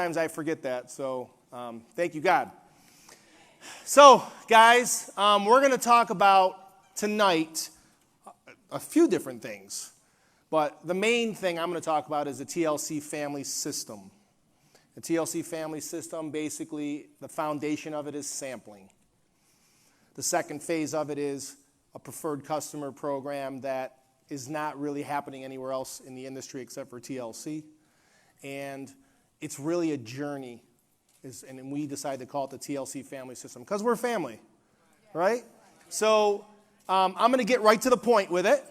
Sometimes I forget that, so thank you, God. So, guys, we're going to talk about tonight a few different things, but the main thing I'm going to talk about is the TLC family system. The TLC family system, basically, the foundation of it is sampling. The second phase of it is a preferred customer program that is not really happening anywhere else in the industry except for TLC. And it's really a journey, and we decided to call it the TLC family system because we're family, right? So I'm going to get right to the point with it,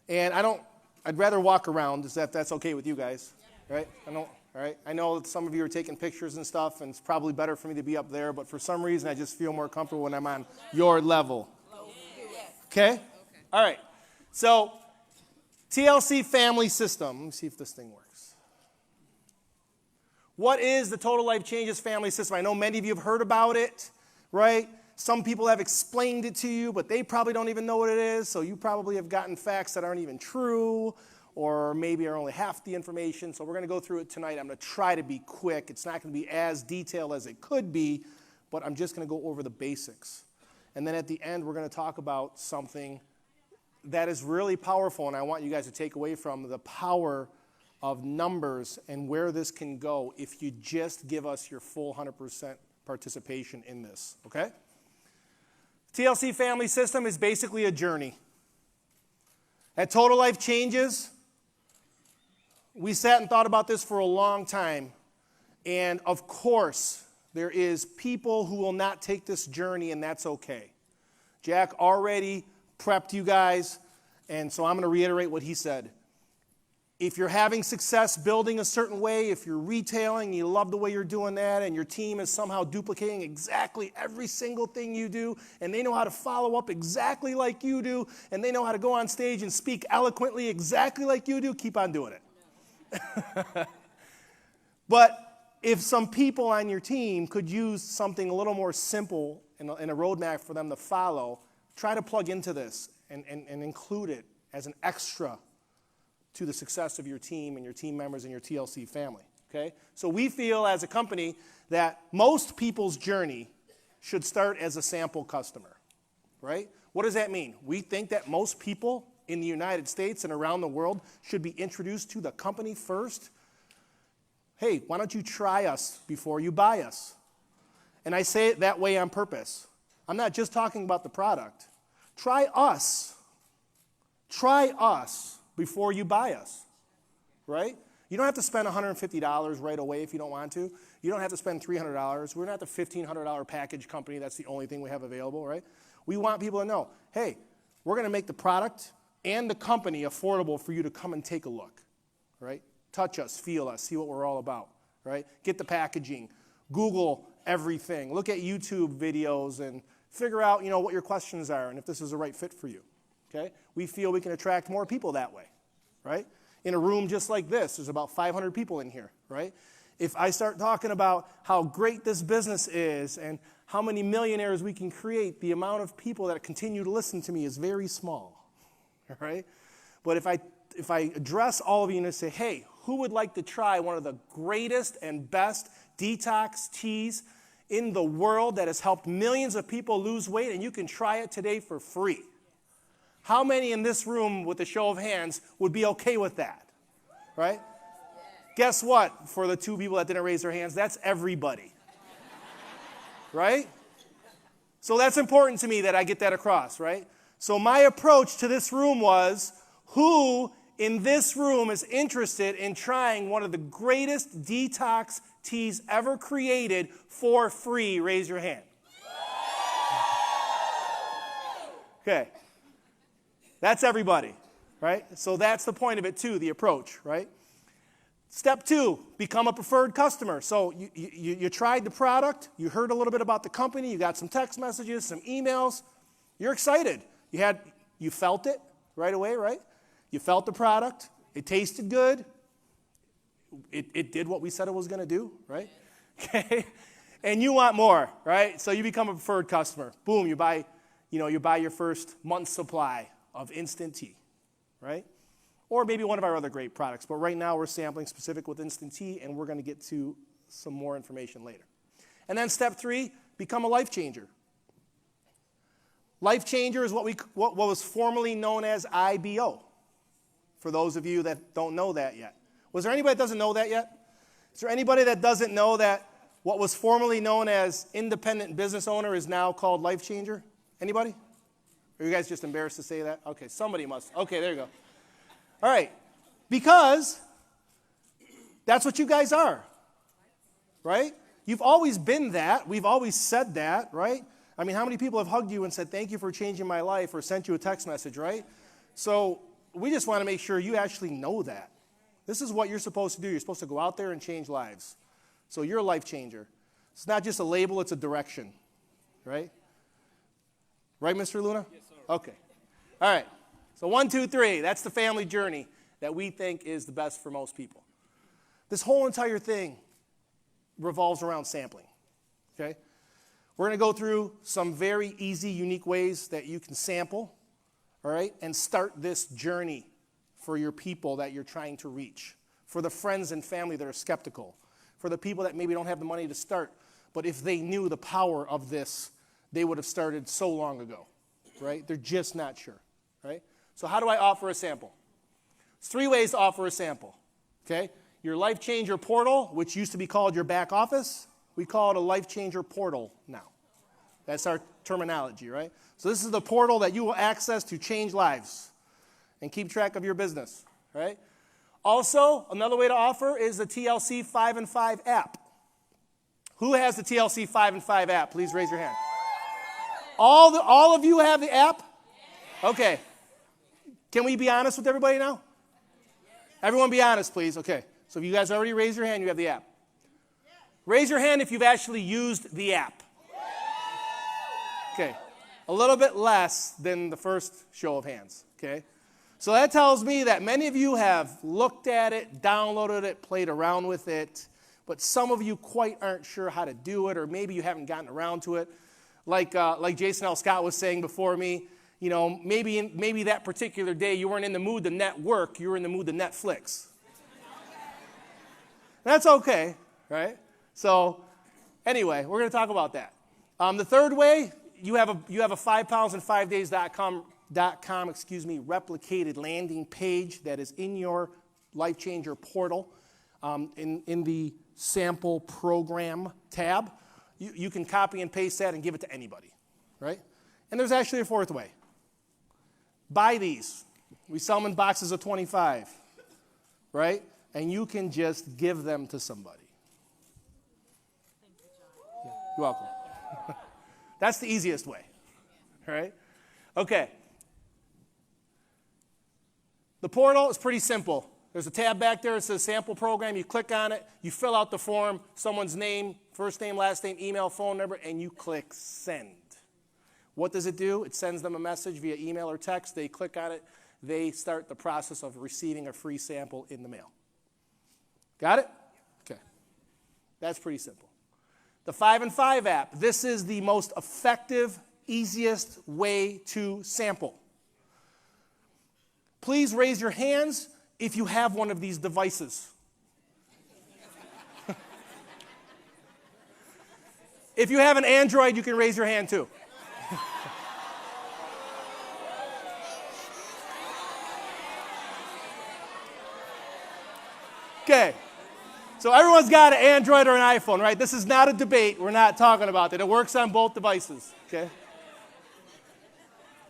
and I'd rather walk around if that's okay with you guys, right? All right. I know that some of you are taking pictures and stuff, and it's probably better for me to be up there, but for some reason I just feel more comfortable when I'm on your level. Okay? All right. So TLC family system. Let me see if this thing works. What is the Total Life Changes family system? I know many of you have heard about it, right? Some people have explained it to you, but they probably don't even know what it is, so you probably have gotten facts that aren't even true, or maybe are only half the information. So we're going to go through it tonight. I'm going to try to be quick. It's not going to be as detailed as it could be, but I'm just going to go over the basics. And then at the end, we're going to talk about something that is really powerful, and I want you guys to take away from the power of numbers and where this can go if you just give us your full 100% participation in this, okay? TLC family system is basically a journey. At Total Life Changes, we sat and thought about this for a long time, and of course, there is people who will not take this journey, and that's okay. Jack already prepped you guys, and so I'm going to reiterate what he said. If you're having success building a certain way, if you're retailing, you love the way you're doing that, and your team is somehow duplicating exactly every single thing you do, and they know how to follow up exactly like you do, and they know how to go on stage and speak eloquently exactly like you do, keep on doing it. But if some people on your team could use something a little more simple and a roadmap for them to follow, try to plug into this and include it as an extra to the success of your team and your team members and your TLC family, okay? So we feel as a company that most people's journey should start as a sample customer, right? What does that mean? We think that most people in the United States and around the world should be introduced to the company first. Hey, why don't you try us before you buy us? And I say it that way on purpose. I'm not just talking about the product. Try us. Try us before you buy us, right? You don't have to spend $150 right away if you don't want to. You don't have to spend $300. We're not the $1,500 package company. That's the only thing we have available, right? We want people to know, hey, we're going to make the product and the company affordable for you to come and take a look, right? Touch us, feel us, see what we're all about, right? Get the packaging, Google everything, look at YouTube videos and figure out, what your questions are and if this is the right fit for you. Okay? We feel we can attract more people that way, right? In a room just like this, there's about 500 people in here, right? If I start talking about how great this business is and how many millionaires we can create, the amount of people that continue to listen to me is very small, right? But if I address all of you and say, hey, who would like to try one of the greatest and best detox teas in the world that has helped millions of people lose weight, and you can try it today for free? How many in this room, with a show of hands, would be okay with that, right? Guess what? For the two people that didn't raise their hands, that's everybody, right? So that's important to me that I get that across, right? So my approach to this room was, who in this room is interested in trying one of the greatest detox teas ever created for free? Raise your hand. Okay. That's everybody, right? So that's the point of it too, the approach, right? Step 2, become a preferred customer. So you tried the product, you heard a little bit about the company, you got some text messages, some emails, you're excited. You felt it right away, right? You felt the product, it tasted good, it did what we said it was going to do, right? Okay, and you want more, right? So you become a preferred customer. Boom, you buy your first month's supply of instant tea, right? Or maybe one of our other great products. But right now we're sampling specific with instant tea, and we're going to get to some more information later. And then step 3, become a life changer. Life changer is what was formerly known as IBO, for those of you that don't know that yet. Was there anybody that doesn't know that yet? Is there anybody that doesn't know that what was formerly known as independent business owner is now called life changer? Anybody? Are you guys just embarrassed to say that? Okay, somebody must. Okay, there you go. All right. Because that's what you guys are, right? You've always been that. We've always said that, right? I mean, how many people have hugged you and said, thank you for changing my life, or sent you a text message, right? So we just want to make sure you actually know that. This is what you're supposed to do. You're supposed to go out there and change lives. So you're a life changer. It's not just a label, it's a direction, right? Right, Mr. Luna? Yes, sir. Okay. All right. So 1, 2, 3. That's the family journey that we think is the best for most people. This whole entire thing revolves around sampling, okay? We're going to go through some very easy, unique ways that you can sample, all right, and start this journey for your people that you're trying to reach, for the friends and family that are skeptical, for the people that maybe don't have the money to start, but if they knew the power of this, they would have started so long ago, right? They're just not sure, right? So how do I offer a sample? There's 3 ways to offer a sample, okay? Your Life Changer portal, which used to be called your back office, we call it a Life Changer portal now. That's our terminology, right? So this is the portal that you will access to change lives and keep track of your business, right? Also, another way to offer is the TLC 5 and 5 app. Who has the TLC 5 and 5 app? Please raise your hand. All of you have the app? Okay. Can we be honest with everybody now? Everyone be honest, please. Okay. So if you guys already raised your hand, you have the app. Raise your hand if you've actually used the app. Okay. A little bit less than the first show of hands. Okay. So that tells me that many of you have looked at it, downloaded it, played around with it, but some of you quite aren't sure how to do it, or maybe you haven't gotten around to it. Like Jason L. Scott was saying before me, you know, maybe that particular day you weren't in the mood to network, you were in the mood to Netflix. That's okay, right? So anyway, we're going to talk about that. The third way, you have a 5poundsand5days.com replicated landing page that is in your Life Changer portal in the sample program tab. You can copy and paste that and give it to anybody, right? And there's actually a 4th way. Buy these. We sell them in boxes of 25, right? And you can just give them to somebody. Yeah, you're welcome. That's the easiest way, all right? Okay. The portal is pretty simple. There's a tab back there that says sample program. You click on it, you fill out the form, someone's name, first name, last name, email, phone number, and you click send. What does it do? It sends them a message via email or text. They click on it. They start the process of receiving a free sample in the mail. Got it? Okay. That's pretty simple. The 5 and 5 app. This is the most effective, easiest way to sample. Please raise your hands if you have one of these devices. If you have an Android, you can raise your hand too. Okay. So everyone's got an Android or an iPhone, right? This is not a debate. We're not talking about that. It works on both devices, okay?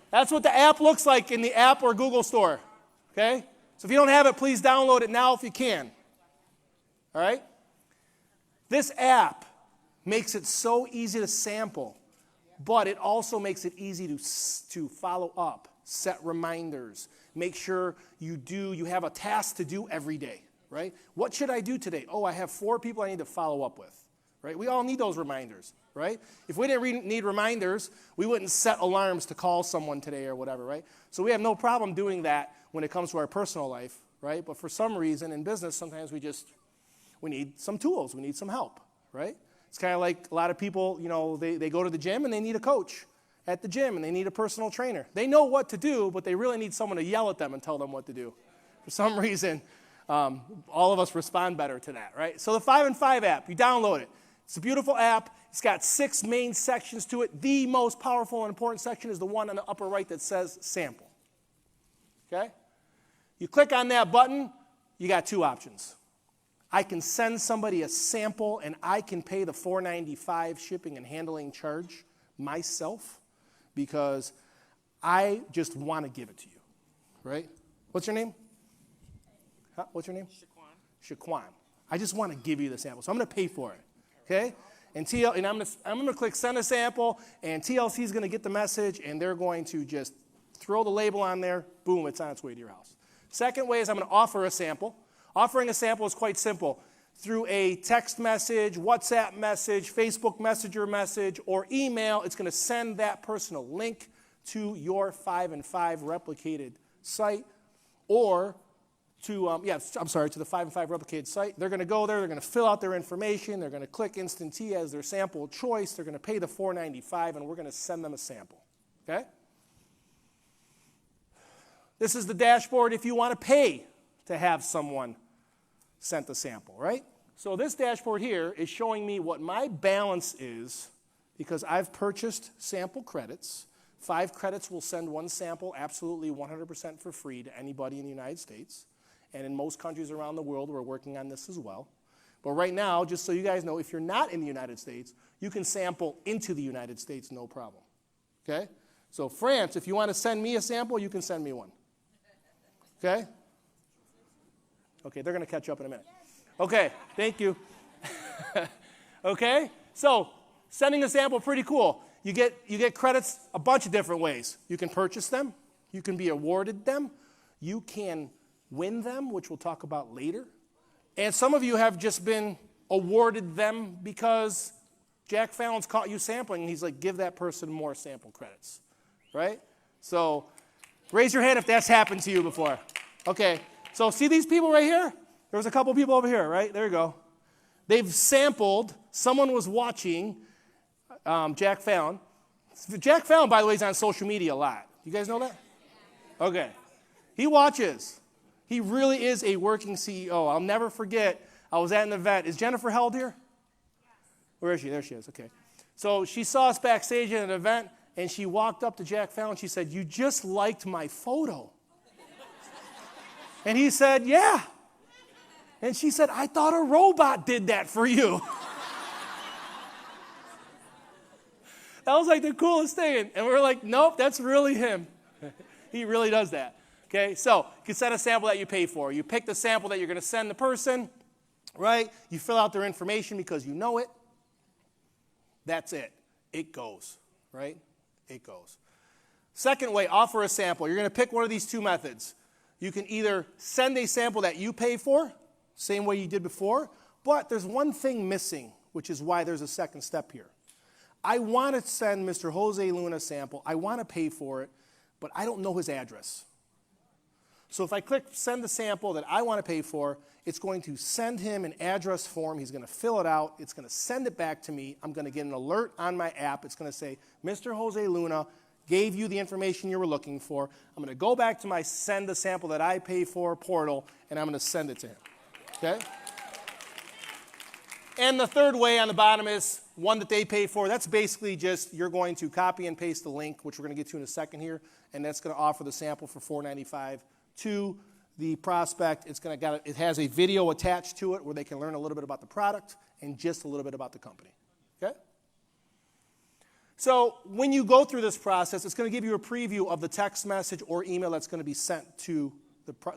That's what the app looks like in the App or Google Store, okay? So if you don't have it, please download it now if you can, all right? This app makes it so easy to sample, but it also makes it easy to follow up, set reminders, make sure you have a task to do every day, right? What should I do today? Oh, I have 4 people I need to follow up with, right? We all need those reminders, right? If we didn't need reminders, we wouldn't set alarms to call someone today or whatever, right? So we have no problem doing that when it comes to our personal life, right? But for some reason in business, sometimes we need some tools. We need some help, right? It's kind of like a lot of people, you know, they go to the gym and they need a coach at the gym and they need a personal trainer. They know what to do, but they really need someone to yell at them and tell them what to do. For some reason, All of us respond better to that, right? So the 5 and 5 app, you download it. It's a beautiful app. It's got 6 main sections to it. The most powerful and important section is the one on the upper right that says sample. Okay? You click on that button, you got 2 options. I can send somebody a sample and I can pay the $4.95 shipping and handling charge myself because I just want to give it to you, right? What's your name? Huh? What's your name? Shaquan. I just want to give you the sample, so I'm going to pay for it, okay? And I'm going to click send a sample, and TLC is going to get the message, and they're going to just throw the label on there. Boom, it's on its way to your house. Second way is I'm going to offer a sample. Offering a sample is quite simple. Through a text message, WhatsApp message, Facebook Messenger message, or email, it's going to send that person a link to your 5 and 5 replicated site, or to the 5 and 5 replicated site. They're going to go there, they're going to fill out their information, they're going to click Instant Tea as their sample of choice, they're going to pay the $4.95, and we're going to send them a sample, okay? This is the dashboard if you want to pay to have someone sent a sample, right? So this dashboard here is showing me what my balance is because I've purchased sample credits. 5 credits will send 1 sample absolutely 100% for free to anybody in the United States. And in most countries around the world, we're working on this as well. But right now, just so you guys know, if you're not in the United States, you can sample into the United States, no problem. Okay? So France, if you want to send me a sample, you can send me one. Okay? Okay, they're going to catch up in a minute. Okay, thank you. Okay? So sending a sample, pretty cool. You get credits a bunch of different ways. You can purchase them. You can be awarded them. You can win them, which we'll talk about later. And some of you have just been awarded them because Jack Fallon's caught you sampling, and he's like, give that person more sample credits, right? So raise your hand if that's happened to you before. Okay, so see these people right here? There was a couple people over here, right? There you go. They've sampled. Someone was watching Jack Fallon. Jack Fallon, by the way, is on social media a lot. You guys know that? Okay. He watches. He really is a working CEO. I'll never forget, I was at an event. Is Jennifer Held here? Where is she? There she is. Okay. So she saw us backstage at an event, and she walked up to Jack Fallon. She said, you just liked my photo. And he said, yeah. And she said, I thought a robot did that for you. That was like the coolest thing. And we were like, nope, that's really him. He really does that. Okay, so you can send a sample that you pay for. You pick the sample that you're going to send the person, right? You fill out their information because you know it. That's it. It goes, right? It goes. Second way, offer a sample. You're going to pick one of these 2 methods. You can either send a sample that you pay for, same way you did before, but there's one thing missing, which is why there's a second step here. I want to send Mr. Jose Luna a sample. I want to pay for it, but I don't know his address. So if I click send the sample that I want to pay for, it's going to send him an address form. He's going to fill it out. It's going to send it back to me. I'm going to get an alert on my app. It's going to say, Mr. Jose Luna gave you the information you were looking for. I'm going to go back to my send the sample that I pay for portal, and I'm going to send it to him. Okay? And the third way on the bottom is one that they pay for. That's basically just you're going to copy and paste the link, which we're going to get to in a second here, and that's going to offer the sample for $4.95 to the prospect. It has a video attached to it where they can learn a little bit about the product and just a little bit about the company. Okay? So when you go through this process, it's going to give you a preview of the text message or email that's going to be sent to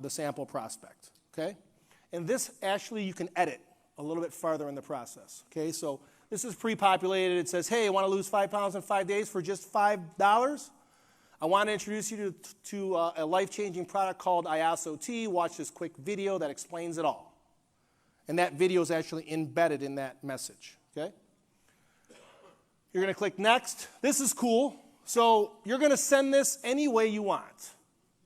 the sample prospect. Okay? And this actually you can edit a little bit farther in the process. Okay? So this is pre-populated. It says, hey, I want to lose 5 pounds in 5 days for just $5. I want to introduce you to a life-changing product called IASO Tea. Watch this quick video that explains it all. And that video is actually embedded in that message. Okay? You're going to click next. This is cool. So you're going to send this any way you want,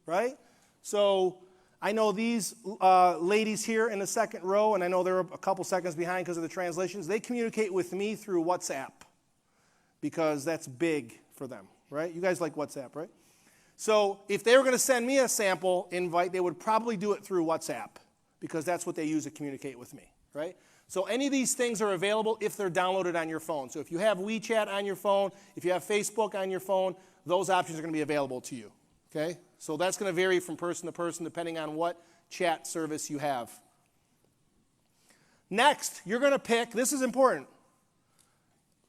right? So I know these ladies here in the second row, and I know they're a couple seconds behind because of the translations. They communicate with me through WhatsApp because that's big for them, right? You guys like WhatsApp, right? So if they were going to send me a sample invite, they would probably do it through WhatsApp because that's what they use to communicate with me, right? So any of these things are available if they're downloaded on your phone. So if you have WeChat on your phone, if you have Facebook on your phone, those options are going to be available to you, okay? So that's going to vary from person to person depending on what chat service you have. Next, you're going to pick, this is important,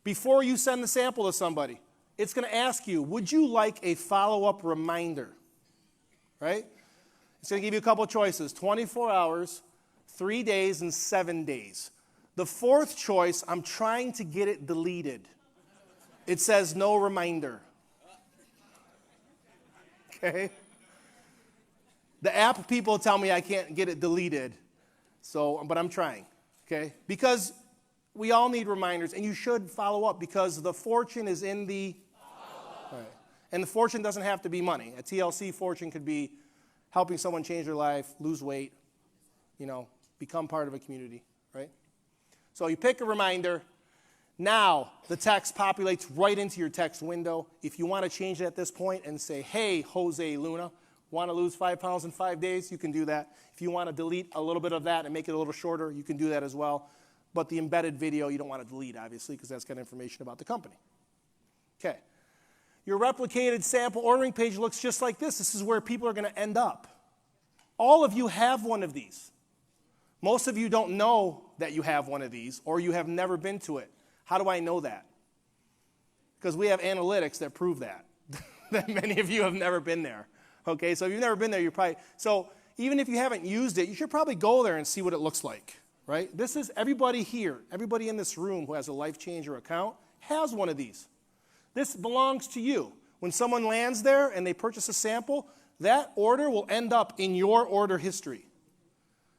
before you send the sample to somebody, it's going to ask you, would you like a follow-up reminder, right? It's going to give you a couple of choices, 24 hours, 3 days, and 7 days. The fourth choice, I'm trying to get it deleted. It says no reminder. Okay? The app people tell me I can't get it deleted, but I'm trying, okay? Because we all need reminders, and you should follow up because the fortune is in the... Right. And the fortune doesn't have to be money. A TLC fortune could be helping someone change their life, lose weight, become part of a community, right? So you pick a reminder. Now the text populates right into your text window. If you want to change it at this point and say, hey, Jose Luna, want to lose 5 pounds in 5 days? You can do that. If you want to delete a little bit of that and make it a little shorter, you can do that as well. But the embedded video you don't want to delete, obviously, because that's got information about the company. Okay. Your replicated sample ordering page looks just like this. This is where people are going to end up. All of you have one of these. Most of you don't know that you have one of these, or you have never been to it. How do I know that? Because we have analytics that prove that, that many of you have never been there. Okay, so if you've never been there, so even if you haven't used it, you should probably go there and see what it looks like, right? This is everybody here, everybody in this room who has a Life Changer account has one of these. This belongs to you. When someone lands there and they purchase a sample, that order will end up in your order history.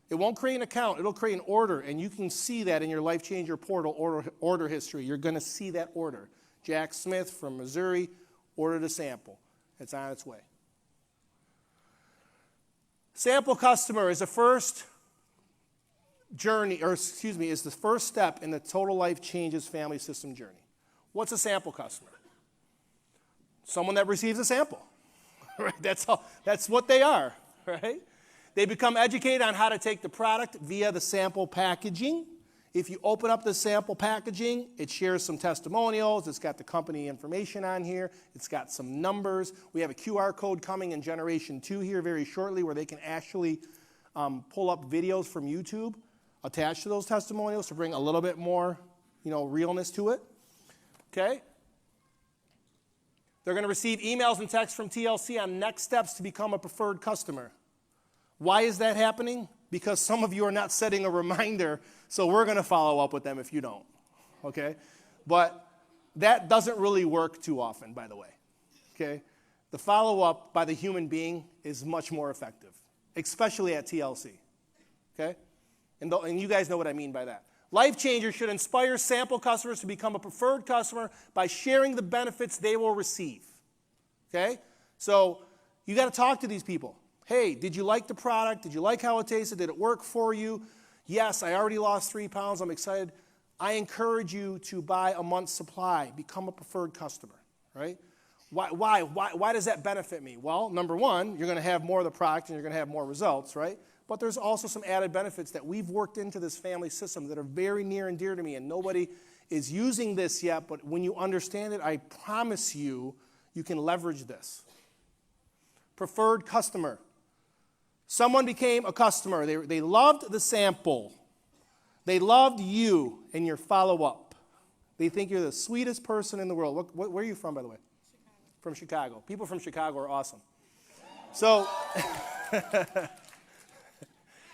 It won't create an account, it'll create an order, and you can see that in your Life Changer portal order history. You're going to see that order. Jack Smith from Missouri ordered a sample. It's on its way. Sample customer is the first is the first step in the Total Life Changes family system journey. What's a sample customer? Someone that receives a sample. Right? That's what they are, right? They become educated on how to take the product via the sample packaging. If you open up the sample packaging, it shares some testimonials. It's got the company information on here. It's got some numbers. We have a QR code coming in Generation 2 here very shortly where they can actually pull up videos from YouTube attached to those testimonials to bring a little bit more, realness to it. Okay? They're going to receive emails and texts from TLC on next steps to become a preferred customer. Why is that happening? Because some of you are not setting a reminder, so we're going to follow up with them if you don't, okay? But that doesn't really work too often, by the way, okay? The follow-up by the human being is much more effective, especially at TLC, okay? And you guys know what I mean by that. Life Changer should inspire sample customers to become a preferred customer by sharing the benefits they will receive, okay? So you got to talk to these people. Hey, did you like the product? Did you like how it tasted? Did it work for you? Yes, I already lost 3 pounds. I'm excited. I encourage you to buy a month's supply. Become a preferred customer, right? Why does that benefit me? Well, number one, you're going to have more of the product and you're going to have more results, right? But there's also some added benefits that we've worked into this family system that are very near and dear to me, and nobody is using this yet, but when you understand it, I promise you, you can leverage this. Preferred customer. Someone became a customer. They loved the sample. They loved you and your follow-up. They think you're the sweetest person in the world. Where are you from, by the way? Chicago. From Chicago. People from Chicago are awesome. So,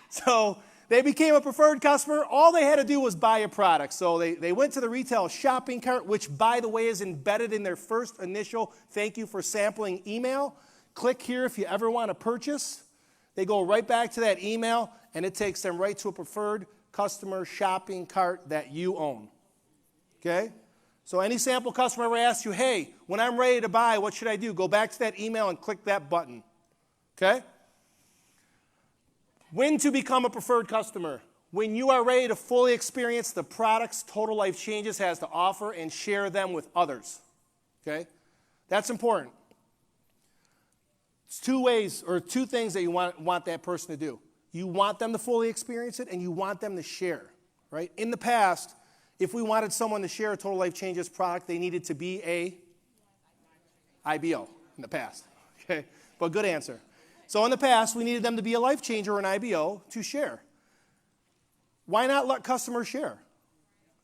so they became a preferred customer. All they had to do was buy a product. So they went to the retail shopping cart, which, by the way, is embedded in their first initial thank you for sampling email. Click here if you ever want to purchase. They go right back to that email, and it takes them right to a preferred customer shopping cart that you own. Okay? So any sample customer ever asks you, hey, when I'm ready to buy, what should I do? Go back to that email and click that button. Okay? When to become a preferred customer? When you are ready to fully experience the products Total Life Changes has to offer and share them with others. Okay? That's important. It's 2 ways or 2 things that you want that person to do. You want them to fully experience it, and you want them to share, right? In the past, if we wanted someone to share a Total Life Changes product, they needed to be a IBO in the past, okay? But good answer. So in the past, we needed them to be a life changer or an IBO to share. Why not let customers share,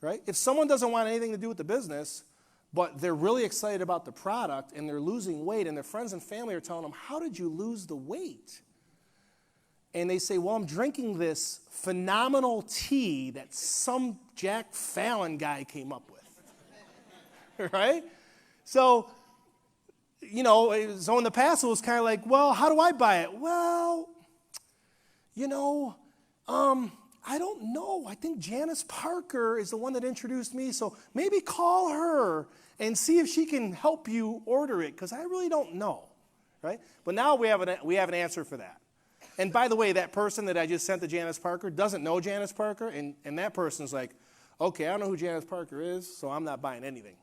right? If someone doesn't want anything to do with the business, but they're really excited about the product and they're losing weight and their friends and family are telling them, how did you lose the weight? And they say, well, I'm drinking this phenomenal tea that some Jack Fallon guy came up with, right? So, so in the past it was kind of like, well, how do I buy it? Well, I don't know. I think Janice Parker is the one that introduced me, so maybe call her and see if she can help you order it, because I really don't know, right? But now we have an answer for that. And by the way, that person that I just sent to Janice Parker doesn't know Janice Parker, and that person's like, okay, I don't know who Janice Parker is, so I'm not buying anything,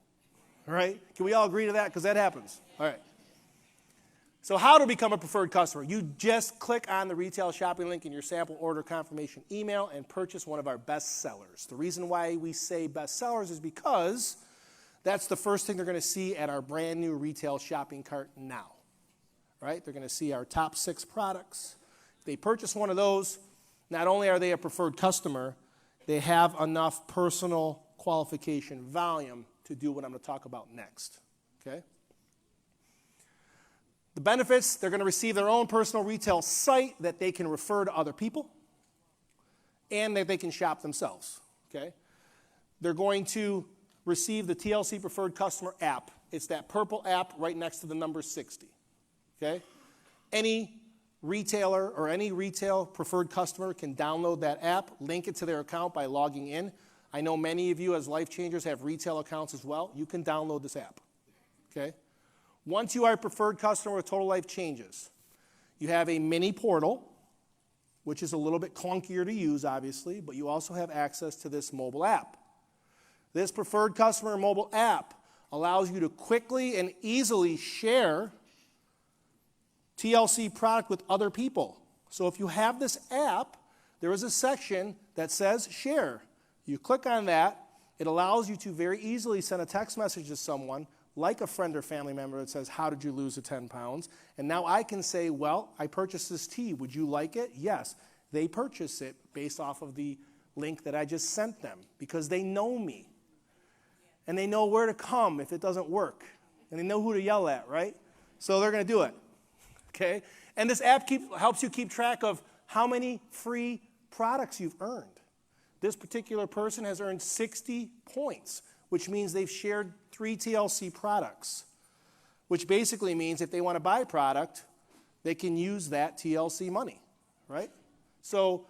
right? Can we all agree to that? Because that happens. All right. So how to become a preferred customer? You just click on the retail shopping link in your sample order confirmation email and purchase one of our best sellers. The reason why we say best sellers is because that's the first thing they're going to see at our brand new retail shopping cart now, right? They're going to see our top 6 products. If they purchase one of those, not only are they a preferred customer, they have enough personal qualification volume to do what I'm going to talk about next, okay? The benefits, they're going to receive their own personal retail site that they can refer to other people and that they can shop themselves, okay? They're going to receive the TLC Preferred Customer app. It's that purple app right next to the number 60, okay? Any retailer or any retail preferred customer can download that app, link it to their account by logging in. I know many of you as life changers have retail accounts as well. You can download this app, okay? Once you are a preferred customer with Total Life Changes, you have a mini portal, which is a little bit clunkier to use, obviously, but you also have access to this mobile app. This preferred customer mobile app allows you to quickly and easily share TLC product with other people. So if you have this app, there is a section that says share. You click on that. It allows you to very easily send a text message to someone, like a friend or family member, that says, how did you lose the 10 pounds? And now I can say, well, I purchased this tea. Would you like it? Yes. They purchase it based off of the link that I just sent them because they know me. And they know where to come if it doesn't work. And they know who to yell at, right? So they're going to do it. Okay? And this app helps you keep track of how many free products you've earned. This particular person has earned 60 points, which means they've shared 3 TLC products, which basically means if they want to buy a product, they can use that TLC money, right? So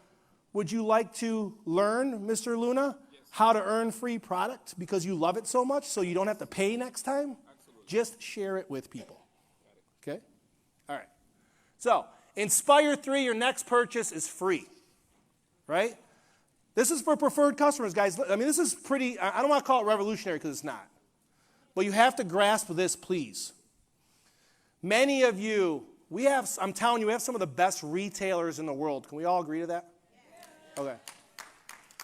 would you like to learn, Mr. Luna, how to earn free product because you love it so much so you don't have to pay next time? Absolutely. Just share it with people, okay? All right. So Inspire 3, your next purchase is free, right? This is for preferred customers, guys. I mean, this is pretty, I don't want to call it revolutionary because it's not. But you have to grasp this, please. Many of you, I'm telling you, we have some of the best retailers in the world. Can we all agree to that? Yeah. Okay.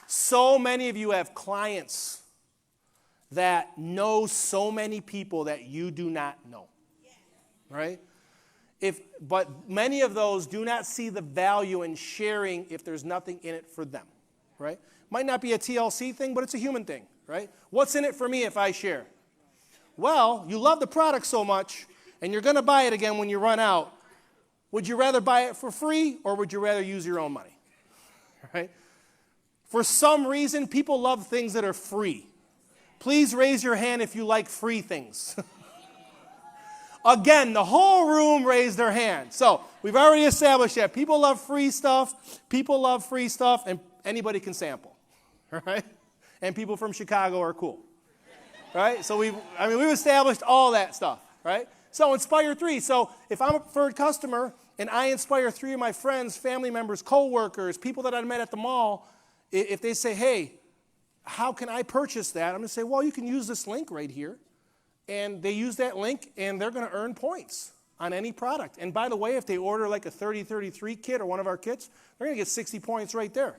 So many of you have clients that know so many people that you do not know, right? But many of those do not see the value in sharing if there's nothing in it for them, right? Might not be a TLC thing, but it's a human thing, right? What's in it for me if I share? Well, you love the product so much, and you're going to buy it again when you run out. Would you rather buy it for free, or would you rather use your own money, right? For some reason, people love things that are free. Please raise your hand if you like free things. Again, the whole room raised their hand. So we've already established that people love free stuff, and anybody can sample, right? And people from Chicago are cool, right? So we've established all that stuff, right? So Inspire 3. So if I'm a preferred customer and I inspire 3 of my friends, family members, co-workers, people that I met at the mall, if they say, hey, how can I purchase that? I'm going to say, well, you can use this link right here. And they use that link, and they're going to earn points. on any product. And by the way, if they order like a 3033 kit or one of our kits, they're going to get 60 points right there.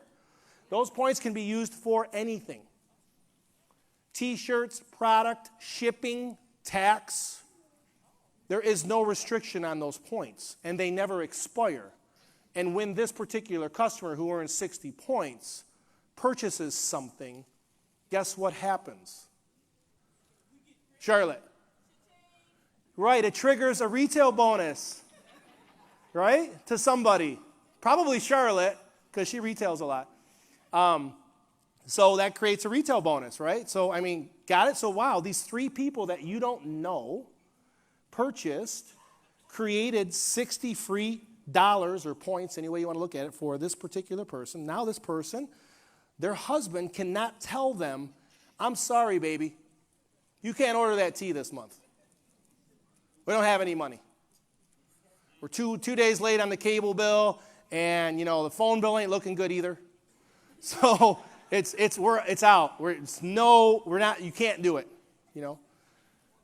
Those points can be used for anything. T-shirts, product, shipping, tax. There is no restriction on those points, and they never expire. And when this particular customer who earns 60 points purchases something, guess what happens? Charlotte. Right, it triggers a retail bonus, right, to somebody. Probably Charlotte, because she retails a lot. So that creates a retail bonus, right? So, I mean, got it? So, wow, these 3 people that you don't know purchased, created 60 free dollars or points, any way you want to look at it, for this particular person. Now this person, their husband cannot tell them, I'm sorry, baby, you can't order that tea this month. We don't have any money. We're two days late on the cable bill, and, the phone bill ain't looking good either. So it's out. We're not, you can't do it,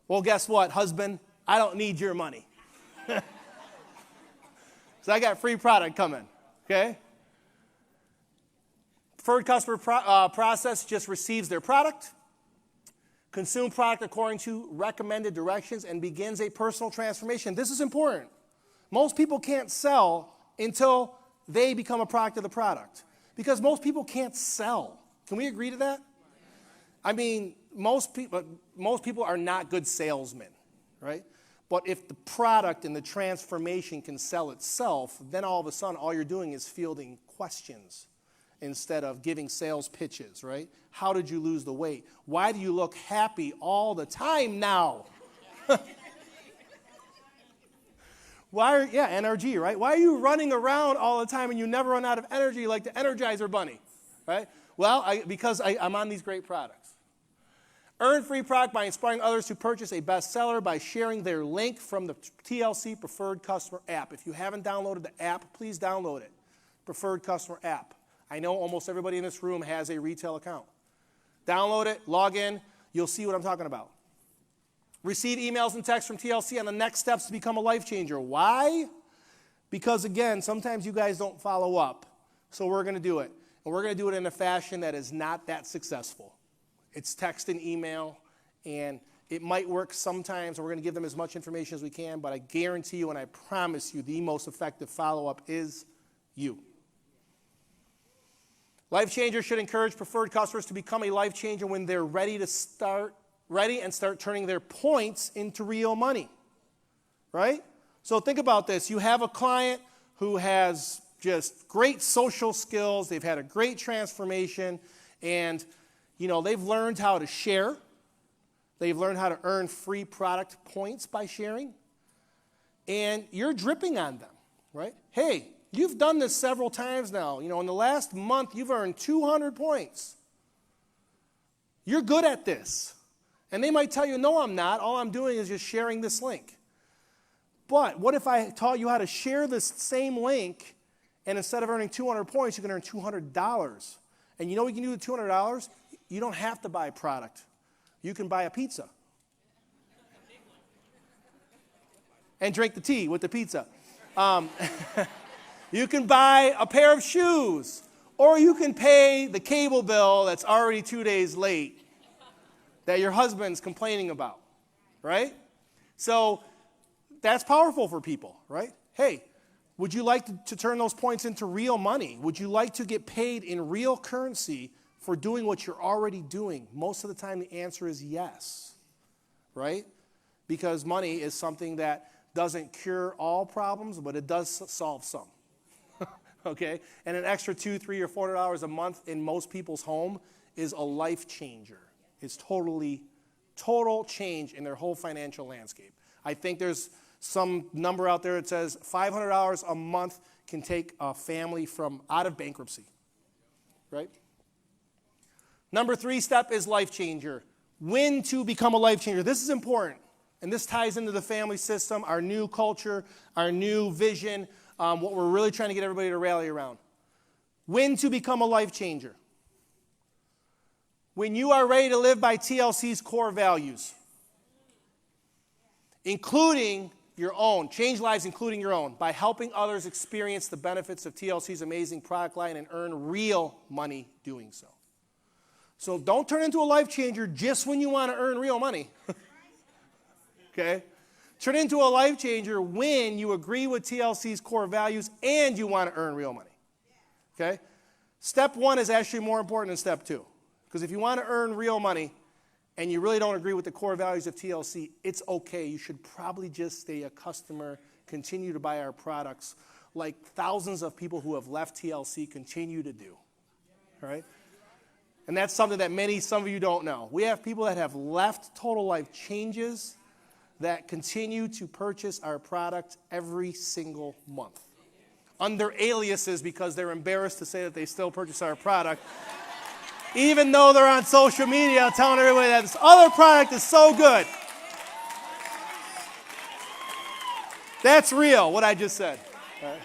Well, guess what, husband? I don't need your money. So I got free product coming, okay? Preferred customer process just receives their product, consume product according to recommended directions, and begins a personal transformation. This is important. Most people can't sell until they become a product of the product, because most people can't sell. Can we agree to that? I mean, most people are not good salesmen, right? But if the product and the transformation can sell itself, then all of a sudden all you're doing is fielding questions instead of giving sales pitches, right? How did you lose the weight? Why do you look happy all the time now? NRG, right? Why are you running around all the time and you never run out of energy like the Energizer Bunny, right? Well, because I'm on these great products. Earn free product by inspiring others to purchase a bestseller by sharing their link from the TLC Preferred Customer app. If you haven't downloaded the app, please download it. Preferred Customer app. I know almost everybody in this room has a retail account. Download it, log in, you'll see what I'm talking about. Receive emails and texts from TLC on the next steps to become a life changer. Why? Because, again, sometimes you guys don't follow up. So we're going to do it. And we're going to do it in a fashion that is not that successful. It's text and email, and it might work sometimes, and we're going to give them as much information as we can, but I guarantee you and I promise you the most effective follow-up is you. Life Changer should encourage preferred customers to become a life changer when they're ready and start turning their points into real money, right? So think about this. You have a client who has just great social skills. They've had a great transformation, and they've learned how to share. They've learned how to earn free product points by sharing. And you're dripping on them, right? Hey, you've done this several times now. In the last month, you've earned 200 points. You're good at this. And they might tell you, no, I'm not. All I'm doing is just sharing this link. But what if I taught you how to share this same link, and instead of earning 200 points, you can earn $200. And you know what you can do with $200? You don't have to buy a product. You can buy a pizza. And drink the tea with the pizza. You can buy a pair of shoes. Or you can pay the cable bill that's already 2 days late that your husband's complaining about, right? So that's powerful for people, right? Hey, would you like to turn those points into real money? Would you like to get paid in real currency for doing what you're already doing? Most of the time the answer is yes, right? Because money is something that doesn't cure all problems, but it does solve some, okay? And an extra $200, $300, or $400 a month in most people's home is a life changer. It's total change in their whole financial landscape. I think there's some number out there that says $500 a month can take a family from out of bankruptcy, right? Number 3 step is life changer. When to become a life changer. This is important, and this ties into the family system, our new culture, our new vision, what we're really trying to get everybody to rally around. When to become a life changer. When you are ready to live by TLC's core values, including your own, change lives including your own, by helping others experience the benefits of TLC's amazing product line and earn real money doing so. So don't turn into a life changer just when you want to earn real money. Okay? Turn into a life changer when you agree with TLC's core values and you want to earn real money. Okay? Step 1 is actually more important than step 2. Because if you want to earn real money and you really don't agree with the core values of TLC, it's okay. You should probably just stay a customer, continue to buy our products like thousands of people who have left TLC continue to do. All right? And that's something that some of you don't know. We have people that have left Total Life Changes that continue to purchase our product every single month under aliases because they're embarrassed to say that they still purchase our product, even though they're on social media telling everybody that this other product is so good. That's real, what I just said. Right.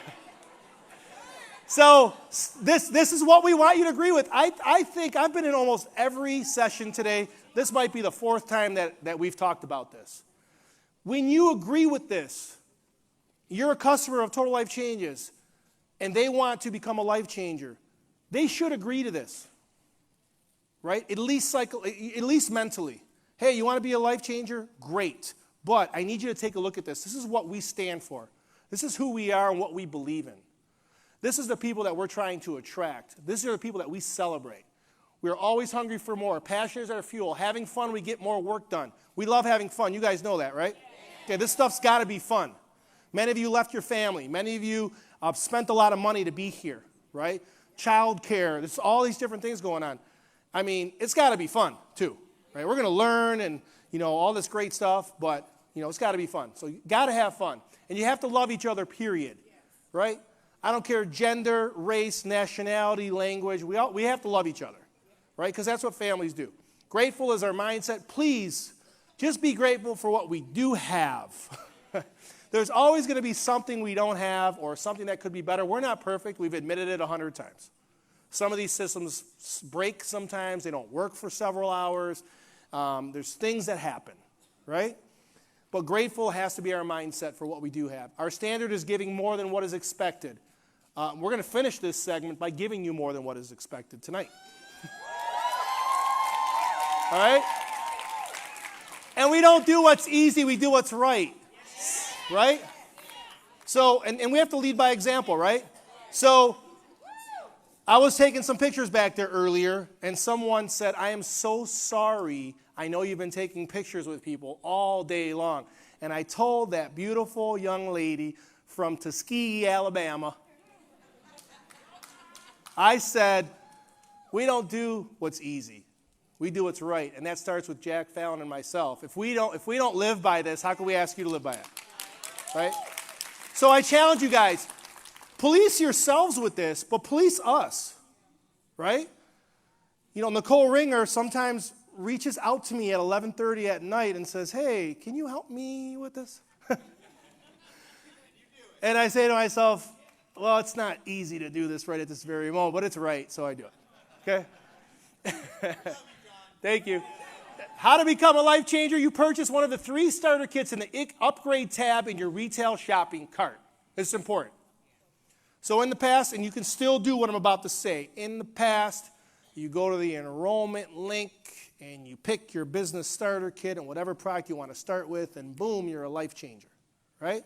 So this is what we want you to agree with. I think I've been in almost every session today. This might be the 4th time that we've talked about this. When you agree with this, you're a customer of Total Life Changes, and they want to become a life changer, they should agree to this, right? At least mentally. Hey, you want to be a life changer? Great. But I need you to take a look at this. This is what we stand for. This is who we are and what we believe in. This is the people that we're trying to attract. These are the people that we celebrate. We're always hungry for more. Passion is our fuel. Having fun, we get more work done. We love having fun. You guys know that, right? Okay, this stuff's got to be fun. Many of you left your family. Many of you spent a lot of money to be here, right? Child care. There's all these different things going on. I mean, it's got to be fun, too, right? We're going to learn and, all this great stuff, but, it's got to be fun. So you got to have fun. And you have to love each other, period, right? I don't care gender, race, nationality, language. We have to love each other, right? Because that's what families do. Grateful is our mindset. Please, just be grateful for what we do have. There's always going to be something we don't have or something that could be better. We're not perfect. We've admitted it 100 times. Some of these systems break sometimes. They don't work for several hours. There's things that happen, right? But grateful has to be our mindset for what we do have. Our standard is giving more than what is expected. We're going to finish this segment by giving you more than what is expected tonight. All right? And we don't do what's easy, we do what's right. Right? So, and we have to lead by example, right? So, I was taking some pictures back there earlier, and someone said, I am so sorry. I know you've been taking pictures with people all day long. And I told that beautiful young lady from Tuskegee, Alabama, I said, we don't do what's easy. We do what's right. And that starts with Jack Fallon and myself. If we don't live by this, how can we ask you to live by it? Right? So I challenge you guys, police yourselves with this, but police us. Right? Nicole Ringer sometimes reaches out to me at 11:30 at night and says, hey, can you help me with this? And I say to myself, well, it's not easy to do this right at this very moment, but it's right, so I do it. Okay? Thank you. How to become a life changer? You purchase one of the 3 starter kits in the upgrade tab in your retail shopping cart. It's important. So in the past, and you can still do what I'm about to say, in the past, you go to the enrollment link and you pick your business starter kit and whatever product you want to start with, and boom, you're a life changer, right?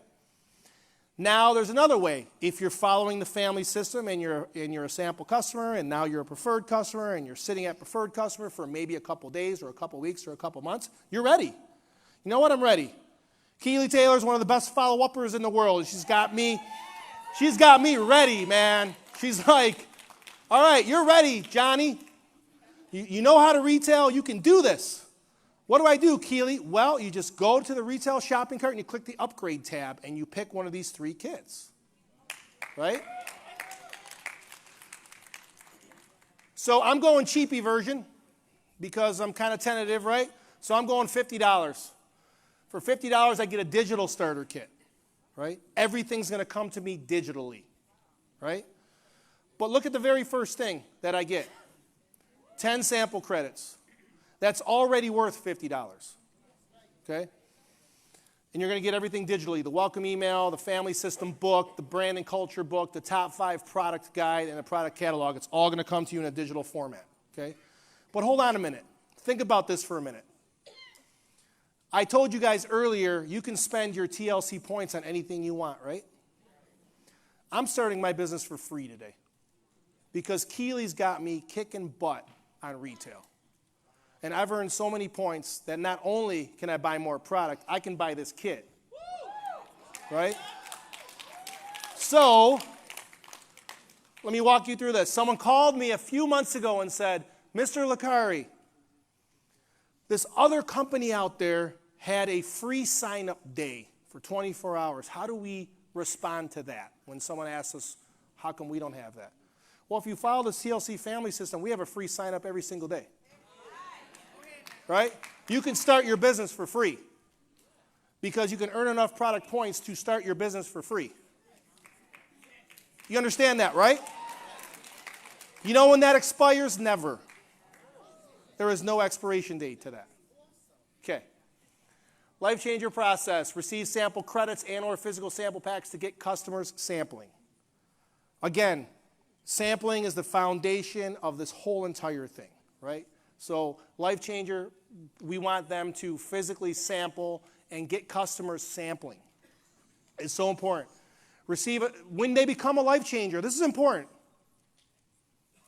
Now there's another way. If you're following the family system and you're a sample customer, and now you're a preferred customer, and you're sitting at preferred customer for maybe a couple days or a couple weeks or a couple months, you're ready. You know what? I'm ready. Keely Taylor's one of the best follow-uppers in the world. She's got me ready, man. She's like, all right, you're ready, Johnny. You know how to retail. You can do this. What do I do, Keely? Well, you just go to the retail shopping cart and you click the upgrade tab and you pick one of these 3 kits, right? So I'm going cheapy version because I'm kind of tentative, right? So I'm going $50. For $50, I get a digital starter kit, right? Everything's going to come to me digitally, right? But look at the very first thing that I get. 10 sample credits. That's already worth $50, okay? And you're going to get everything digitally, the welcome email, the family system book, the brand and culture book, the top 5 product guide, and the product catalog. It's all going to come to you in a digital format, okay? But hold on a minute. Think about this for a minute. I told you guys earlier, you can spend your TLC points on anything you want, right? I'm starting my business for free today because Keely's got me kicking butt on retail. And I've earned so many points that not only can I buy more product, I can buy this kit. Right? So, let me walk you through this. Someone called me a few months ago and said, Mr. Lacari, this other company out there had a free sign-up day for 24 hours. How do we respond to that when someone asks us, how come we don't have that? Well, if you follow the TLC family system, we have a free sign-up every single day. Right? You can start your business for free because you can earn enough product points to start your business for free. You understand that, right? You know when that expires? Never. There is no expiration date to that. Okay. Life changer process. Receive sample credits and or physical sample packs to get customers sampling. Again, sampling is the foundation of this whole entire thing, right? So Life Changer, we want them to physically sample and get customers sampling. It's so important. Receive it when they become a Life Changer. This is important.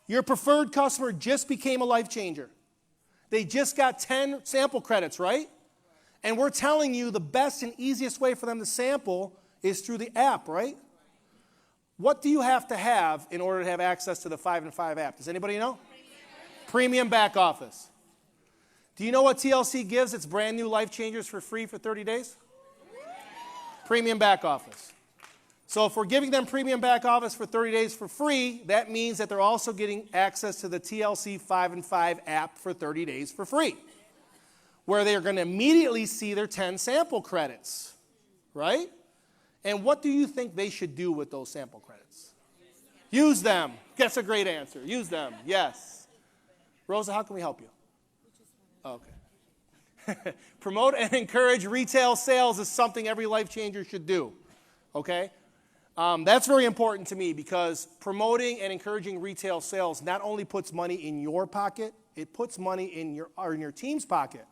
Your preferred customer just became a Life Changer. They just got 10 sample credits, right? And we're telling you the best and easiest way for them to sample is through the app, right? What do you have to have in order to have access to the 5 and 5 app? Does anybody know? Premium back office. Do you know what TLC gives its brand new Life Changers for free for 30 days? Premium back office. So if we're giving them premium back office for 30 days for free, that means that they're also getting access to the TLC 5 and 5 app for 30 days for free, where they're going to immediately see their 10 sample credits, right? And what do you think they should do with those sample credits? Use them. That's a great answer. Use them. Yes. Rosa, how can we help you? Okay. Promote and encourage retail sales is something every Life Changer should do. Okay? That's very important to me because promoting and encouraging retail sales not only puts money in your pocket, it puts money in your team's pocket.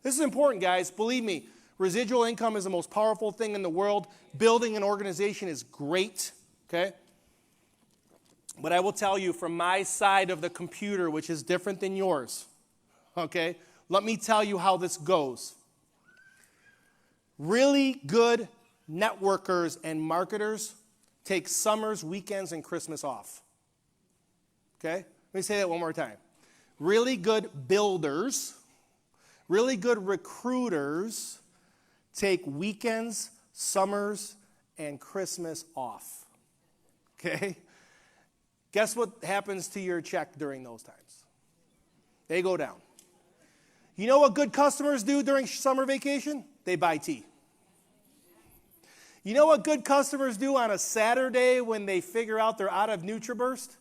This is important, guys. Believe me, residual income is the most powerful thing in the world. Building an organization is great. Okay? But I will tell you from my side of the computer, which is different than yours, okay? Let me tell you how this goes. Really good networkers and marketers take summers, weekends, and Christmas off. Okay? Let me say that one more time. Really good builders, really good recruiters take weekends, summers, and Christmas off. Okay? Guess what happens to your check during those times? They go down. You know what good customers do during summer vacation? They buy tea. You know what good customers do on a Saturday when they figure out they're out of NutriBurst?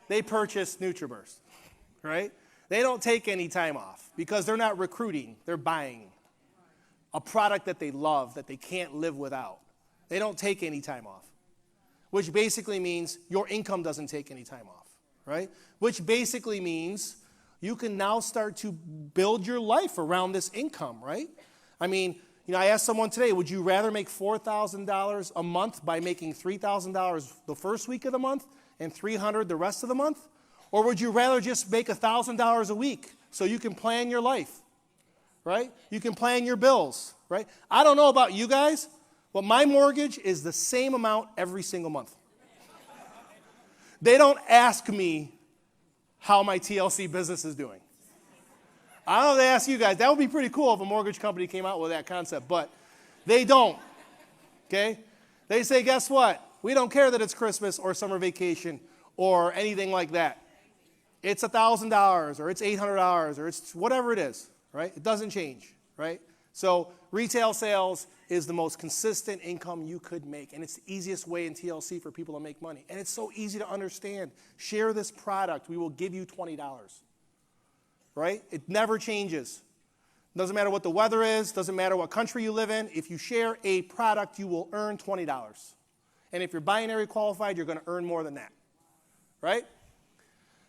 They purchase NutriBurst, right? They don't take any time off because they're not recruiting. They're buying a product that they love, that they can't live without. They don't take any time off. Which basically means your income doesn't take any time off, right? Which basically means you can now start to build your life around this income, right? I mean, I asked someone today, would you rather make $4,000 a month by making $3,000 the first week of the month and $300 the rest of the month? Or would you rather just make $1,000 a week so you can plan your life, right? You can plan your bills, right? I don't know about you guys, but my mortgage is the same amount every single month. They don't ask me how my TLC business is doing. I don't know if they ask you guys. That would be pretty cool if a mortgage company came out with that concept, but they don't. Okay? They say, guess what? We don't care that it's Christmas or summer vacation or anything like that. It's $1,000 or it's $800 or it's whatever it is, right? It doesn't change, right? So retail sales is the most consistent income you could make, and it's the easiest way in TLC for people to make money. And it's so easy to understand. Share this product. We will give you $20, right? It never changes. Doesn't matter what the weather is, doesn't matter what country you live in. If you share a product, you will earn $20. And if you're binary qualified, you're going to earn more than that, right?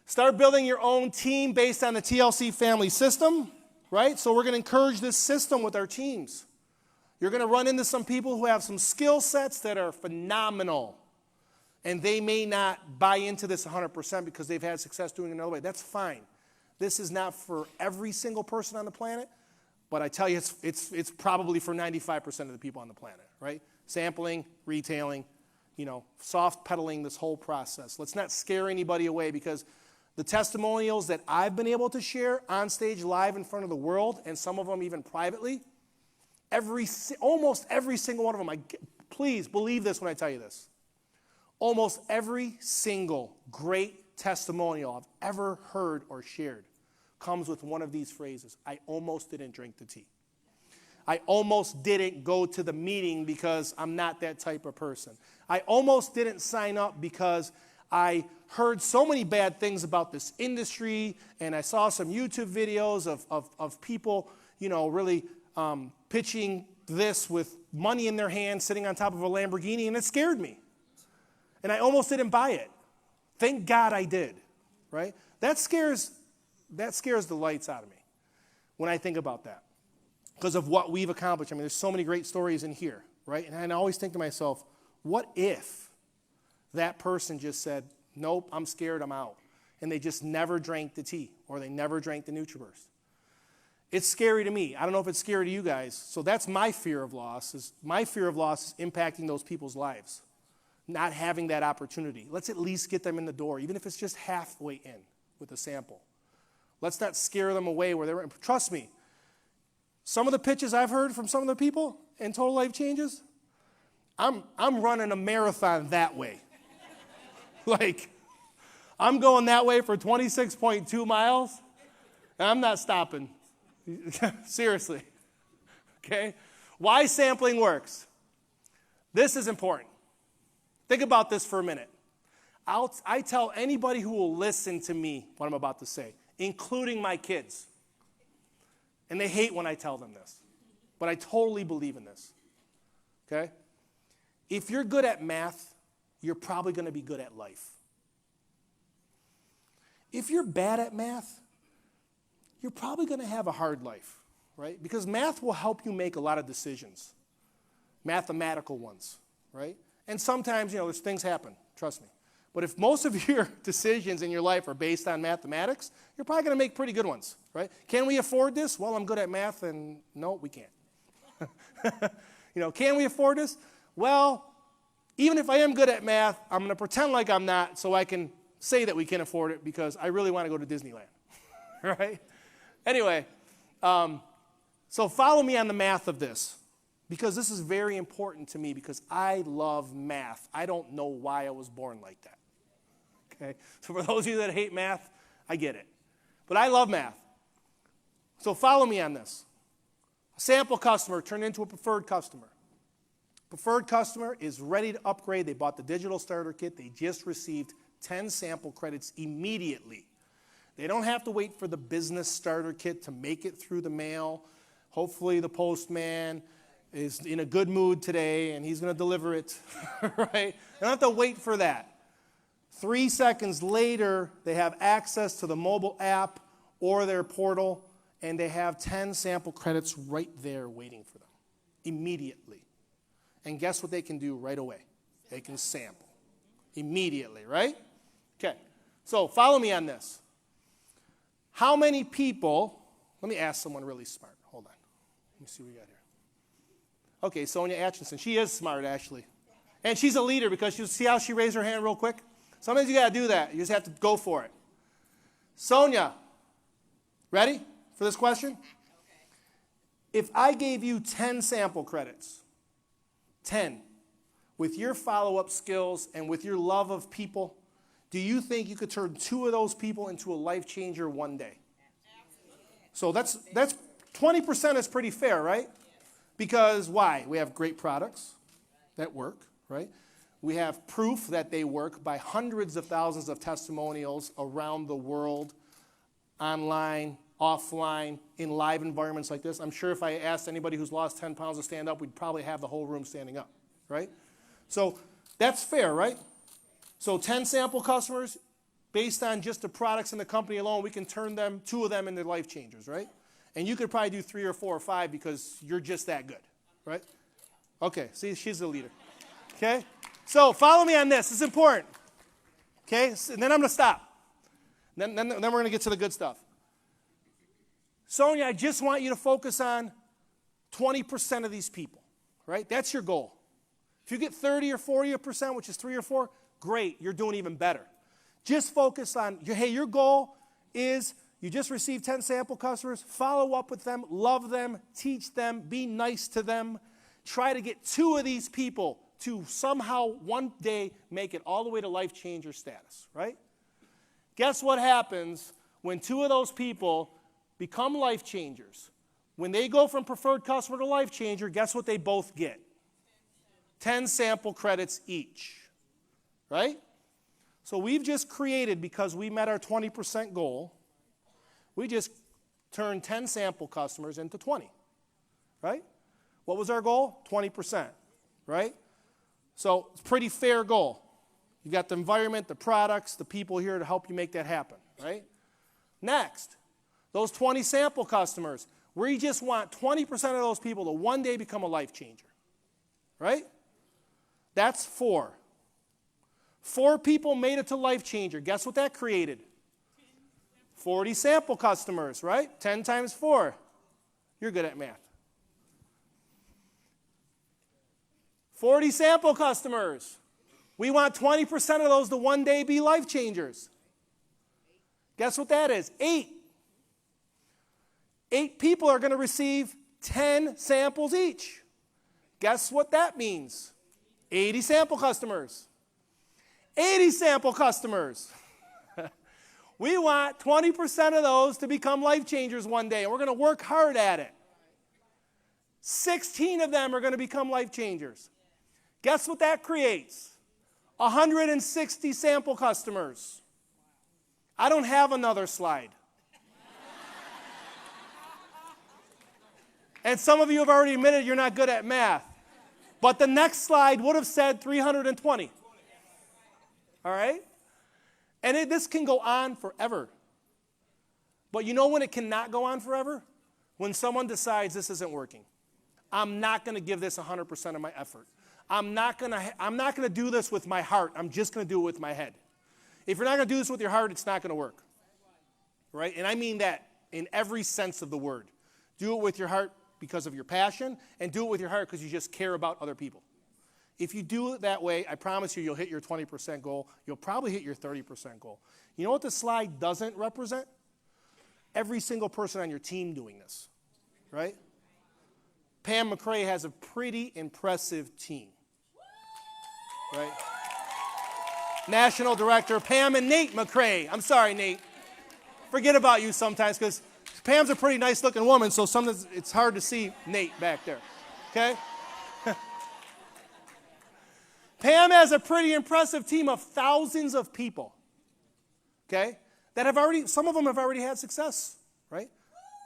Start building your own team based on the TLC family system, right? So we're going to encourage this system with our teams. You're going to run into some people who have some skill sets that are phenomenal, and they may not buy into this 100% because they've had success doing it another way. That's fine. This is not for every single person on the planet, but I tell you, it's probably for 95% of the people on the planet, right? Sampling, retailing, soft pedaling this whole process. Let's not scare anybody away, because the testimonials that I've been able to share on stage live in front of the world, and some of them even privately, almost every single one of them, please believe this when I tell you this, almost every single great testimonial I've ever heard or shared comes with one of these phrases: I almost didn't drink the tea. I almost didn't go to the meeting because I'm not that type of person. I almost didn't sign up because I heard so many bad things about this industry, and I saw some YouTube videos of people, really pitching this with money in their hand, sitting on top of a Lamborghini, and it scared me. And I almost didn't buy it. Thank God I did, right? That scares the lights out of me when I think about that, because of what we've accomplished. I mean, there's so many great stories in here, right? And I always think to myself, what if that person just said, nope, I'm scared, I'm out, and they just never drank the tea, or they never drank the NutriBurst? It's scary to me. I don't know if it's scary to you guys. So that's my fear of loss. My fear of loss is impacting those people's lives, not having that opportunity. Let's at least get them in the door, even if it's just halfway in with a sample. Let's not scare them away where they're. Trust me, some of the pitches I've heard from some of the people in Total Life Changes, I'm running a marathon that way. Like, I'm going that way for 26.2 miles, and I'm not stopping. Seriously. Okay? Why sampling works. This is important. Think about this for a minute. I tell anybody who will listen to me what I'm about to say, including my kids. And they hate when I tell them this. But I totally believe in this. Okay? If you're good at math, you're probably going to be good at life. If you're bad at math, you're probably going to have a hard life, right? Because math will help you make a lot of decisions, mathematical ones, right? And sometimes, there's things happen, trust me. But if most of your decisions in your life are based on mathematics, you're probably going to make pretty good ones, right? Can we afford this? Well, I'm good at math, and no, we can't. Can we afford this? Well, even if I am good at math, I'm going to pretend like I'm not, so I can say that we can afford it because I really want to go to Disneyland, right? Anyway, so follow me on the math of this, because this is very important to me, because I love math. I don't know why I was born like that. Okay? So for those of you that hate math, I get it. But I love math. So follow me on this. A sample customer turned into a preferred customer. Preferred customer is ready to upgrade. They bought the digital starter kit. They just received 10 sample credits immediately. They don't have to wait for the business starter kit to make it through the mail. Hopefully the postman is in a good mood today and he's going to deliver it, right? They don't have to wait for that. 3 seconds later, they have access to the mobile app or their portal, and they have 10 sample credits right there waiting for them immediately. And guess what they can do right away? They can sample immediately, right? Okay, so follow me on this. How many people, let me ask someone really smart. Hold on. Let me see what we got here. Okay, Sonia Atchison. She is smart, actually. And she's a leader, because you see how she raised her hand real quick? Sometimes you got to do that. You just have to go for it. Sonia, ready for this question? Okay. If I gave you 10 sample credits, 10, with your follow-up skills and with your love of people, do you think you could turn 2 of those people into a life changer one day? So that's 20% is pretty fair, right? Because why? We have great products that work, right? We have proof that they work by hundreds of thousands of testimonials around the world, online, offline, in live environments like this. I'm sure if I asked anybody who's lost 10 pounds to stand up, we'd probably have the whole room standing up, right? So that's fair, right? So 10 sample customers, based on just the products in the company alone, we can turn them, 2 of them into life changers, right? And you could probably do 3 or 4 or 5 because you're just that good, right? Okay, see, she's the leader. Okay? So follow me on this. This is important. Okay? And then I'm going to stop. Then we're going to get to the good stuff. Sonia, I just want you to focus on 20% of these people, right? That's your goal. If you get 30 or 40%, which is 3 or 4, great. You're doing even better. Just focus on, hey, your goal is you just received 10 sample customers. Follow up with them. Love them. Teach them. Be nice to them. Try to get 2 of these people to somehow one day make it all the way to life changer status, right? Guess what happens when 2 of those people become life changers? When they go from preferred customer to life changer, guess what they both get? 10 sample credits each, right? So we've just created, because we met our 20% goal, we just turned 10 sample customers into 20, right? What was our goal? 20%, right? So it's a pretty fair goal. You got the environment, the products, the people here to help you make that happen, right? Next, those 20 sample customers, we just want 20% of those people to one day become a life changer, right? That's 4. 4 people made it to life changer. Guess what that created? 40 sample customers, right? 10 times 4. You're good at math. 40 sample customers. We want 20% of those to one day be life changers. Guess what that is? 8. 8 people are going to receive 10 samples each. Guess what that means? 80 sample customers. 80 sample customers. We want 20% of those to become life changers one day, and we're going to work hard at it. 16 of them are going to become life changers. Guess what that creates? 160 sample customers. I don't have another slide. And some of you have already admitted you're not good at math. But the next slide would have said 320. All right? And this can go on forever. But you know when it cannot go on forever? When someone decides this isn't working. I'm not going to give this 100% of my effort. I'm not going to do this with my heart. I'm just going to do it with my head. If you're not going to do this with your heart, it's not going to work. Right? And I mean that in every sense of the word. Do it with your heart because of your passion, and do it with your heart because you just care about other people. If you do it that way, I promise you'll hit your 20% goal. You'll probably hit your 30% goal. You know what the slide doesn't represent? Every single person on your team doing this, right? Pam McCrae has a pretty impressive team, right? National Director Pam and Nate McCrae. I'm sorry, Nate. Forget about you sometimes because Pam's a pretty nice-looking woman, so sometimes it's hard to see Nate back there, okay? Pam has a pretty impressive team of thousands of people, okay, that have already, some of them have already had success, right?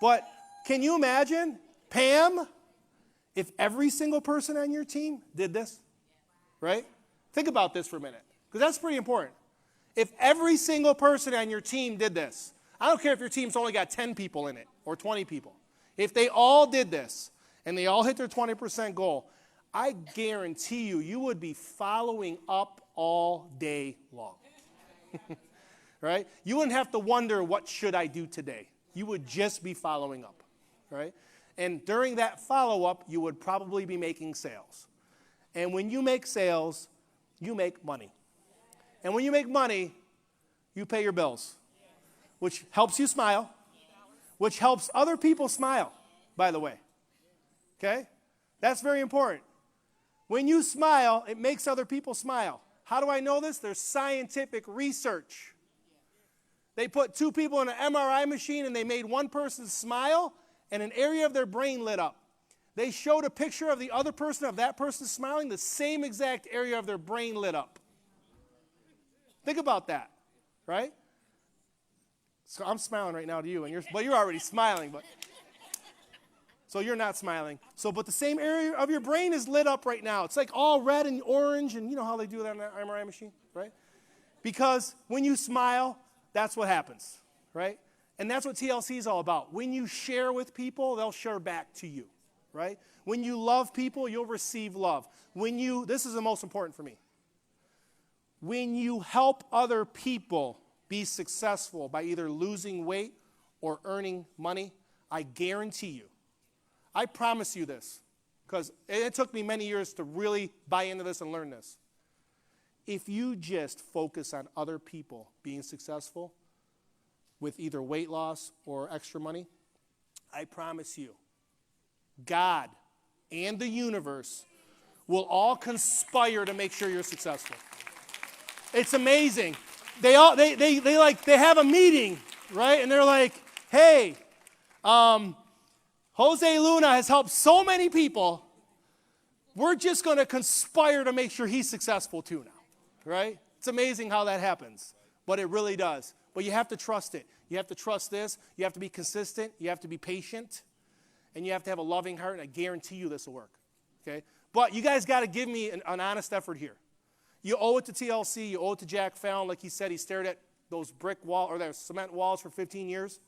But can you imagine, Pam, if every single person on your team did this, right? Think about this for a minute, because that's pretty important. If every single person on your team did this, I don't care if your team's only got 10 people in it or 20 people. If they all did this and they all hit their 20% goal, I guarantee you, you would be following up all day long. Right? You wouldn't have to wonder, what should I do today? You would just be following up. Right? And during that follow-up, you would probably be making sales. And when you make sales, you make money. And when you make money, you pay your bills, which helps you smile, which helps other people smile, by the way. Okay? That's very important. When you smile, it makes other people smile. How do I know this? There's scientific research. They put 2 people in an MRI machine and they made one person smile and an area of their brain lit up. They showed a picture of the other person, of that person smiling, the same exact area of their brain lit up. Think about that, right? So I'm smiling right now to you, and you're already smiling, but so you're not smiling. So, but the same area of your brain is lit up right now. It's like all red and orange, and you know how they do that on an MRI machine, right? Because when you smile, that's what happens, right? And that's what TLC is all about. When you share with people, they'll share back to you, right? When you love people, you'll receive love. This is the most important for me. When you help other people be successful by either losing weight or earning money, I guarantee you, I promise you this, because it took me many years to really buy into this and learn this. If you just focus on other people being successful with either weight loss or extra money, I promise you, God and the universe will all conspire to make sure you're successful. It's amazing. They have a meeting, right? And they're like, hey, Jose Luna has helped so many people. We're just going to conspire to make sure he's successful too now, right? It's amazing how that happens, but it really does. But you have to trust it. You have to trust this. You have to be consistent. You have to be patient. And you have to have a loving heart, and I guarantee you this will work, okay? But you guys got to give me an honest effort here. You owe it to TLC. You owe it to Jack Fallon. Like he said, he stared at those brick wall or those cement walls for 15 years.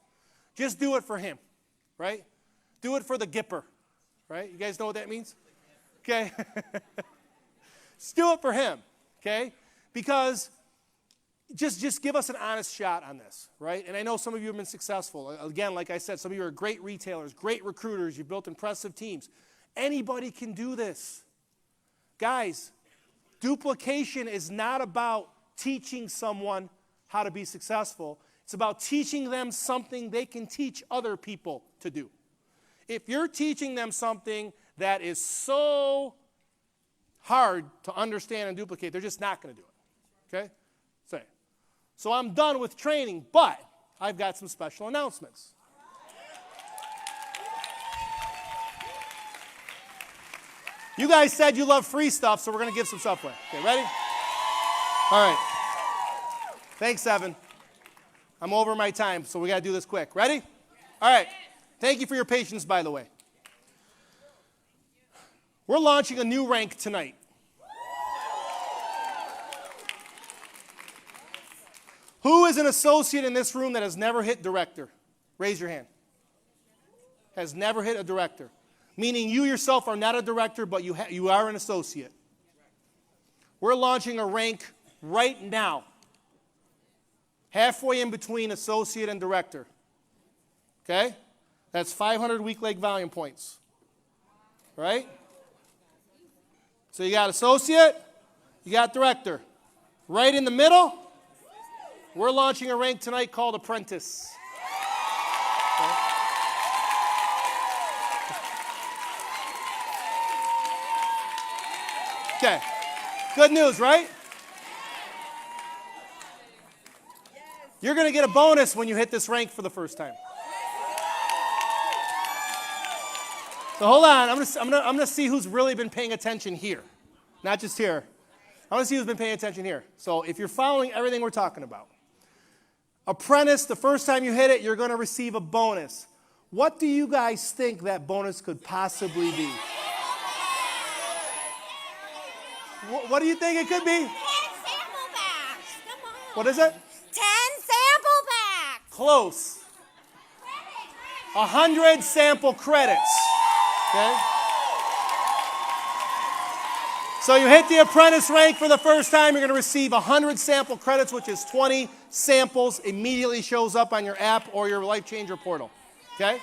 Just do it for him, right? Do it for the Gipper, right? You guys know what that means? Okay? Just do it for him, okay? Because just give us an honest shot on this, right? And I know some of you have been successful. Again, like I said, some of you are great retailers, great recruiters. You've built impressive teams. Anybody can do this. Guys, duplication is not about teaching someone how to be successful. It's about teaching them something they can teach other people to do. If you're teaching them something that is so hard to understand and duplicate, they're just not going to do it, okay? So I'm done with training, but I've got some special announcements. You guys said you love free stuff, so we're going to give some stuff away. Okay, ready? All right. Thanks, Evan. I'm over my time, so we got to do this quick. Ready? All right. Thank you for your patience, by the way. We're launching a new rank tonight. Who is an associate in this room that has never hit director? Raise your hand. Has never hit a director. Meaning you yourself are not a director, but you are an associate. We're launching a rank right now. Halfway in between associate and director. Okay? That's 500 weak leg volume points. Right? So you got associate, you got director. Right in the middle, we're launching a rank tonight called apprentice. Okay. Good news, right? You're going to get a bonus when you hit this rank for the first time. So hold on. I'm going to see who's really been paying attention here. Not just here. I want to see who's been paying attention here. So if you're following everything we're talking about. Apprentice, the first time you hit it, you're going to receive a bonus. What do you guys think that bonus could possibly be? What do you think it could be? 10 sample packs. Come on. What is it? 10 sample packs. Close. 100 sample credits. Okay? So you hit the apprentice rank for the first time, you're going to receive 100 sample credits, which is 20 samples immediately shows up on your app or your Life Changer portal. Okay?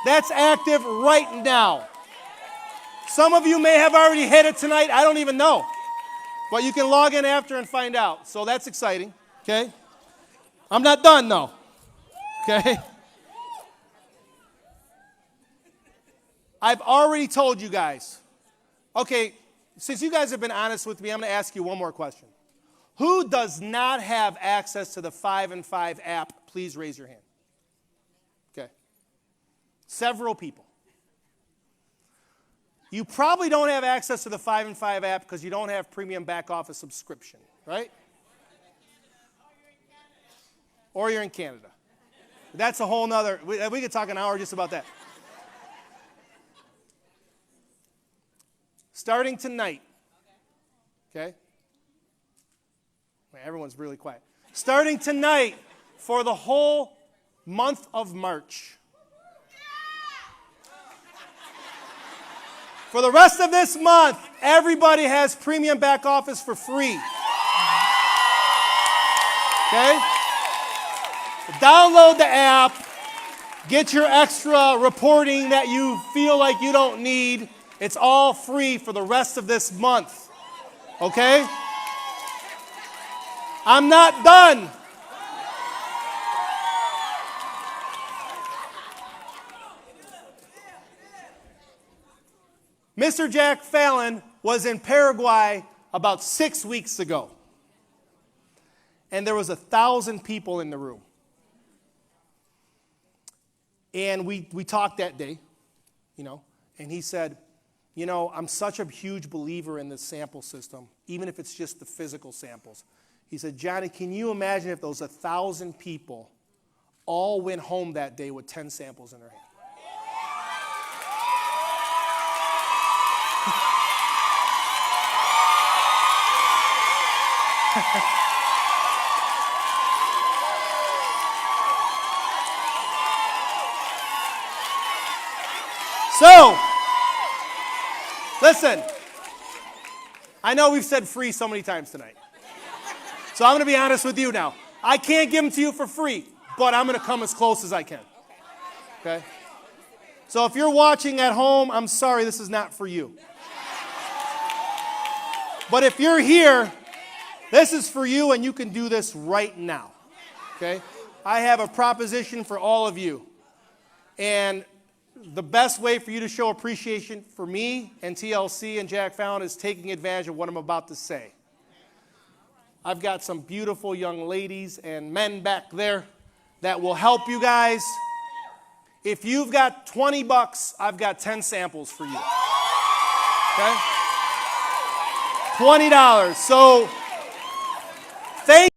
That's active right now. Some of you may have already hit it tonight. I don't even know. But you can log in after and find out. So that's exciting. Okay? I'm not done, though. Okay? I've already told you guys. Okay, since you guys have been honest with me, I'm going to ask you one more question. Who does not have access to the 5 and 5 app? Please raise your hand. Okay. Several people. You probably don't have access to the 5 and 5 app because you don't have premium back office subscription, right? or you're in Canada. That's a whole nother, we could talk an hour just about that. Starting tonight, okay? Wait, everyone's really quiet. Starting tonight for the whole month of March. For the rest of this month, everybody has premium back office for free. Okay? Download the app. Get your extra reporting that you feel like you don't need. It's all free for the rest of this month. Okay? I'm not done. Mr. Jack Fallon was in Paraguay about 6 weeks ago. And there was 1,000 people in the room. And we talked that day, and he said, I'm such a huge believer in this sample system, even if it's just the physical samples. He said, Johnny, can you imagine if those 1,000 people all went home that day with 10 samples in their hand? So, listen, I know we've said free so many times tonight. So I'm going to be honest with you now. I can't give them to you for free, but I'm going to come as close as I can. Okay? So if you're watching at home, I'm sorry, this is not for you. But if you're here, this is for you, and you can do this right now. Okay? I have a proposition for all of you. And the best way for you to show appreciation for me and TLC and Jack Fallon is taking advantage of what I'm about to say. I've got some beautiful young ladies and men back there that will help you guys. If you've got $20, I've got 10 samples for you. Okay? $20. So thank